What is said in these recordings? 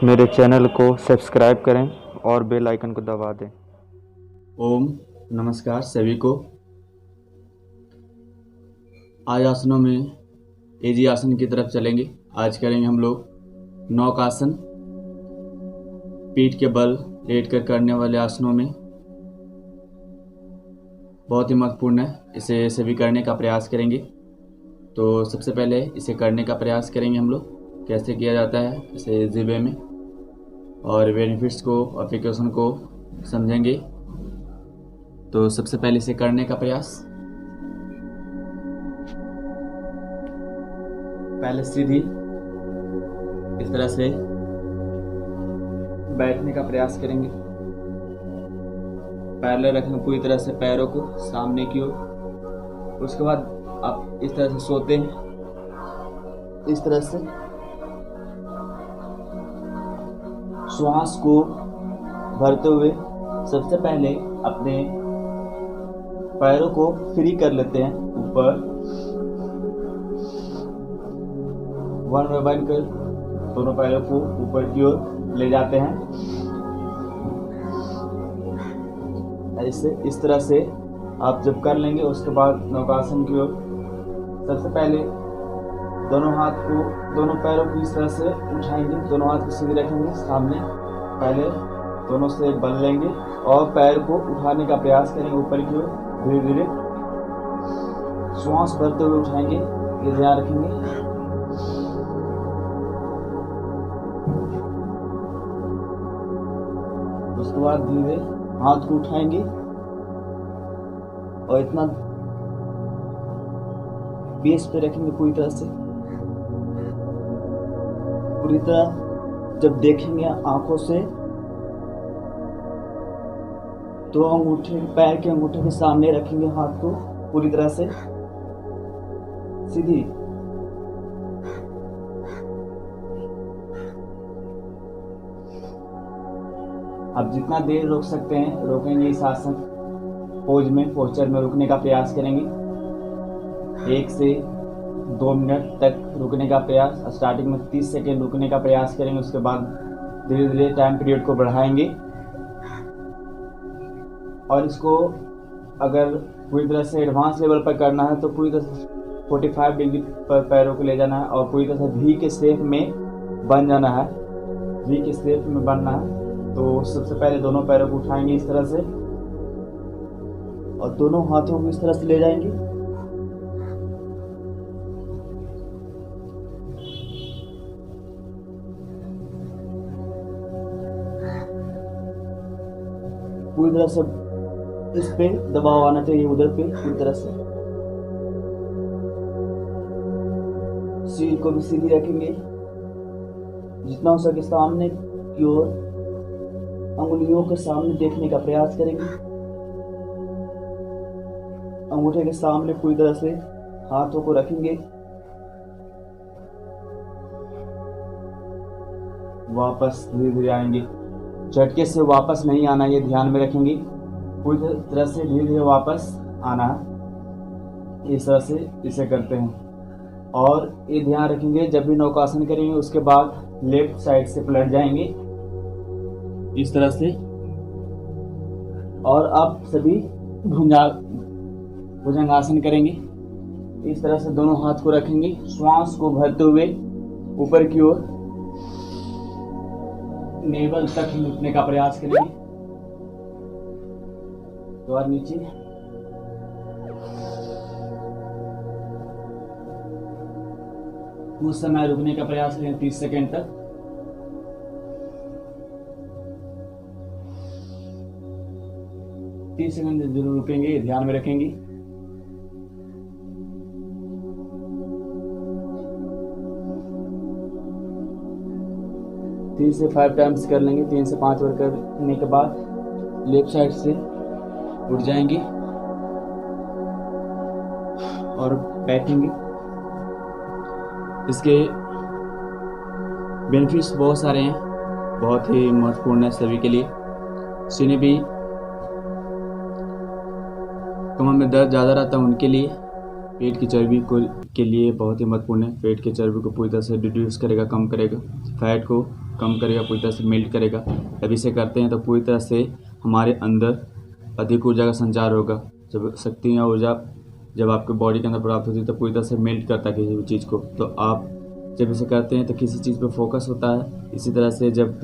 मेरे चैनल को सब्सक्राइब करें और बेल आइकन को दबा दें। ओम नमस्कार सभी को। आज आसनों में एजी आसन की तरफ चलेंगे। आज करेंगे हम लोग नौकासन। पीठ के बल लेट कर करने वाले आसनों में बहुत ही महत्वपूर्ण है, इसे सभी करने का प्रयास करेंगे। तो सबसे पहले इसे करने का प्रयास करेंगे हम लोग। कैसे किया जाता है इसे इजी वे में, और बेनिफिट्स को, एप्लीकेशन को समझेंगे। तो सबसे पहले इसे करने का प्रयास। पहले सीधी इस तरह से बैठने का प्रयास करेंगे। पैरेलल रखेंगे पूरी तरह से पैरों को सामने की ओर। उसके बाद आप इस तरह से सोते हैं। इस तरह से श्वास को भरते हुए सबसे पहले अपने पैरों को फ्री कर लेते हैं ऊपर। वन बाय वन कर दोनों पैरों को ऊपर की ओर ले जाते हैं। ऐसे इस तरह से आप जब कर लेंगे, उसके बाद नौकासन की ओर सबसे पहले दोनों हाथ को, दोनों पैरों को इस तरह से उठाएंगे। दोनों हाथ को सीधे रखेंगे सामने। पहले दोनों से बल लेंगे और पैर को उठाने का प्रयास करेंगे ऊपर की ओर। धीरे धीरे श्वास भरते हुए उठाएंगे, ये ध्यान रखेंगे। उसके बाद धीरे हाथ को उठाएंगे और इतना बेस पे रखेंगे पूरी तरह से। पूरी तरह जब देखेंगे आंखों से, तो अंगूठे, पैर के अंगूठे के सामने रखेंगे हाथ को पूरी तरह से सीधी। अब जितना देर रोक सकते हैं रोकेंगे। इस आसन पोस्चर में रुकने का प्रयास करेंगे। 1 से 2 मिनट तक रुकने का प्रयास। स्टार्टिंग में 30 सेकेंड रुकने का प्रयास करेंगे। उसके बाद धीरे धीरे टाइम पीरियड को बढ़ाएंगे। और इसको अगर पूरी तरह से एडवांस लेवल पर करना है तो पूरी तरह से 45 डिग्री पर पैरों को ले जाना है और पूरी तरह से वी के शेप में बन जाना है। वी के शेप में बनना है। तो सबसे पहले दोनों पैरों को उठाएंगे इस तरह से और दोनों हाथों को इस तरह से ले जाएंगे। पूरी तरह से इस पे दबाव आना चाहिए, उधर पे पूरी तरह से। सिर को भी सीधी रखेंगे, जितना हो सके सामने की ओर अंगुलियों के सामने देखने का प्रयास करेंगे। अंगूठे के सामने पूरी तरह से हाथों को रखेंगे। वापस धीरे धीरे आएंगे। झटके से वापस नहीं आना, ये ध्यान में रखेंगे। पूरी तरह से धीरे धीरे वापस आना है। इस तरह से इसे करते हैं। और ये ध्यान रखेंगे जब भी नौकासन करेंगे उसके बाद लेफ्ट साइड से पलट जाएंगे इस तरह से। और अब सभी भुजंगासन करेंगे। इस तरह से दोनों हाथ को रखेंगे, श्वास को भरते हुए ऊपर की ओर नेवल तक लुटने का प्रयास करेंगे। तो और नीचे कुछ समय रुकने का प्रयास करें 30 सेकेंड तक। सेकंड जरूर रुकेंगे, ध्यान में रखेंगे। तीन से 5 टाइम्स कर लेंगे। 3 से 5 बार करने के बाद लेफ्ट साइड से उठ जाएंगे और बैठेंगे। इसके बेनिफिट्स बहुत सारे हैं, बहुत ही महत्वपूर्ण है सभी के लिए। जिन्हें भी कमर में दर्द ज़्यादा रहता है उनके लिए, पेट की चर्बी को के लिए बहुत ही महत्वपूर्ण है। पेट की चर्बी को पूरी तरह से रिड्यूस करेगा, कम करेगा, फैट को कम करेगा, पूरी तरह से मेल्ट करेगा। जब इसे करते हैं तो पूरी तरह से हमारे अंदर अधिक ऊर्जा का संचार होगा। जब शक्ति या ऊर्जा जब आपके बॉडी के अंदर प्राप्त होती है तो पूरी तरह से मेल्ट करता है किसी भी चीज़ को। तो आप जब इसे करते हैं तो किसी चीज़ पे फोकस होता है। इसी तरह से जब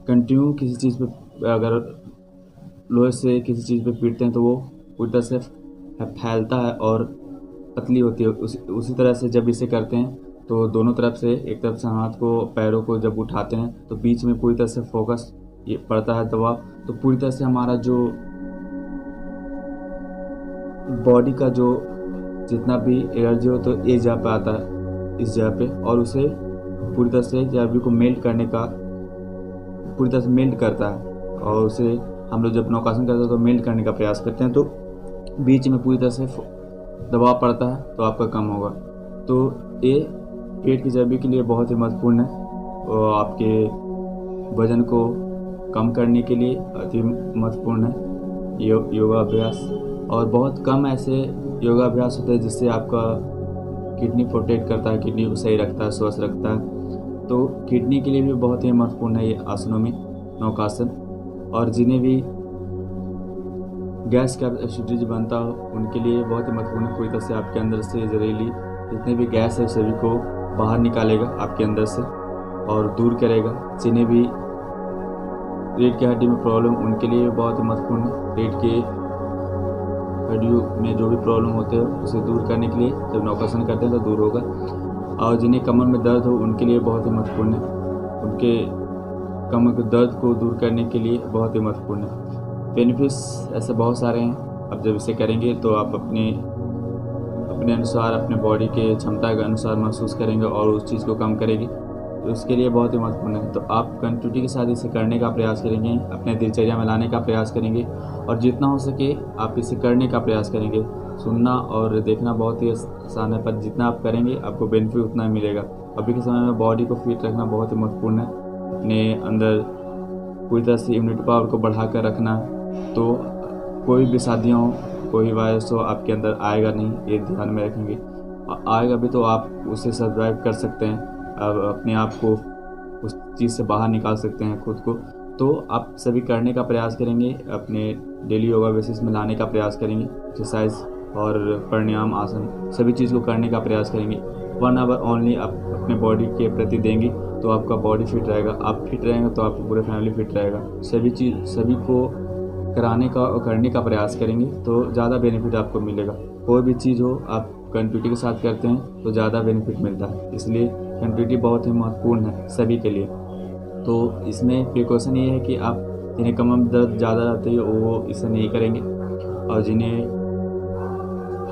कंटिन्यू किसी चीज़ पे अगर लोहे से किसी चीज़ पे पीटते हैं तो वो पूरी तरह से फैलता है और पतली होती है। उसी तरह से जब इसे करते हैं तो दोनों तरफ से, एक तरफ से हाथ को, पैरों को जब उठाते हैं तो बीच में पूरी तरह से फोकस ये पड़ता है दबाव। तो पूरी तरह से हमारा जो बॉडी का जो जितना भी एनर्जी हो तो इस जगह पे आता है, इस जगह पे, और उसे पूरी तरह से चर्बी को मेल्ट करने का पूरी तरह से मेल्ट करता है। और उसे हम लोग जब नौकासन करते हैं तो मेल्ट करने का प्रयास करते हैं तो बीच में पूरी तरह से दबाव पड़ता है तो आपका कम होगा। तो ये पेट की चर्बी के लिए बहुत ही महत्वपूर्ण है और आपके वजन को कम करने के लिए अति महत्वपूर्ण है योगाभ्यास। और बहुत कम ऐसे योगाभ्यास होते हैं जिससे आपका किडनी प्रोटेक्ट करता है, किडनी को सही रखता है, स्वस्थ रखता है। तो किडनी के लिए भी बहुत ही महत्वपूर्ण है ये आसनों में नौकासन। और जिन्हें भी गैस का एसिडिटी बनता हो उनके लिए बहुत ही महत्वपूर्ण है। पूरी तरह से आपके अंदर से जहरीली जितने भी गैस है सभी को बाहर निकालेगा आपके अंदर से और दूर करेगा। जिन्हें भी रीढ़ की हड्डी में प्रॉब्लम उनके लिए बहुत ही महत्वपूर्ण है। रीढ़ के हड्डियों में जो भी प्रॉब्लम होते हैं उसे दूर करने के लिए जब नौकासन करते हैं तो दूर होगा। और जिन्हें कमर में दर्द हो उनके लिए बहुत ही महत्वपूर्ण है। उनके कमर के दर्द को दूर करने के लिए बहुत ही महत्वपूर्ण है। बेनिफिट्स ऐसे बहुत सारे हैं। अब जब इसे करेंगे तो आप अपने अनुसार, अपने बॉडी के क्षमता के अनुसार महसूस करेंगे और उस चीज़ को कम करेंगे। तो उसके लिए बहुत ही महत्वपूर्ण है। तो आप कंटिन्यूटी के साथ इसे करने का प्रयास करेंगे, अपने दिनचर्या में लाने का प्रयास करेंगे और जितना हो सके आप इसे करने का प्रयास करेंगे। सुनना और देखना बहुत ही आसान है, पर जितना आप करेंगे आपको बेनिफिट उतना ही मिलेगा। अभी के समय में बॉडी को फिट रखना बहुत ही महत्वपूर्ण है। अपने अंदर पूरी तरह से इम्यूनिटी पावर को बढ़ा कर रखना। तो कोई भी शादियाँ हो, कोई वायरस हो आपके अंदर आएगा नहीं, ये ध्यान में रखेंगे। आएगा भी तो आप उसे सर्वाइव कर सकते हैं, अब अपने आप को उस चीज़ से बाहर निकाल सकते हैं खुद को। तो आप सभी करने का प्रयास करेंगे, अपने डेली योगा बेसिस में लाने का प्रयास करेंगे। एक्सरसाइज और प्राणायाम, आसन सभी चीज़ को करने का प्रयास करेंगे। 1 आवर ओनली आप अपने बॉडी के प्रति देंगे तो आपका बॉडी फिट रहेगा। आप फिट रहेंगे तो आपकी पूरी फैमिली फिट रहेगा। सभी को कराने का और करने का प्रयास करेंगे तो ज़्यादा बेनिफिट आपको मिलेगा। कोई भी चीज़ हो आप कंटिन्यूटी के साथ करते हैं तो ज़्यादा बेनिफिट मिलता है। इसलिए कंटिन्यूटी बहुत ही महत्वपूर्ण है सभी के लिए। तो इसमें प्रिकॉशन ये है कि आप जिन्हें कमर में दर्द ज़्यादा रहती है वो इसे नहीं करेंगे, और जिन्हें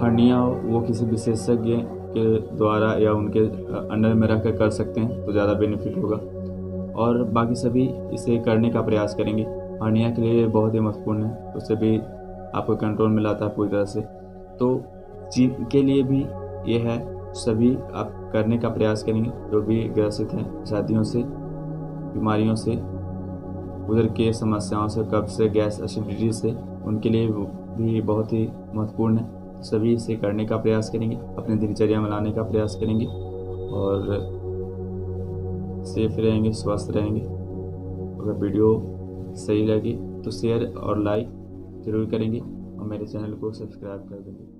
हर्निया हो वो किसी विशेषज्ञ के द्वारा या उनके अंडर में रख कर कर सकते हैं तो ज़्यादा बेनिफिट होगा। और बाकी सभी इसे करने का प्रयास करेंगे। हर्निया के लिए बहुत ही महत्वपूर्ण है, उससे भी आपको कंट्रोल में लाता है पूरी तरह से। तो जिनके लिए भी ये है सभी आप करने का प्रयास करेंगे जो भी ग्रसित हैं शादियों से, बीमारियों से, उधर के समस्याओं से, कब्ज से, गैस एसिडिटी से, उनके लिए भी बहुत ही महत्वपूर्ण है। सभी इसे करने का प्रयास करेंगे, अपने दिनचर्या में लाने का प्रयास करेंगे और सेफ रहेंगे, स्वस्थ रहेंगे। अगर वीडियो सही लगे तो शेयर और लाइक ज़रूर करेंगे और मेरे चैनल को सब्सक्राइब कर देंगे।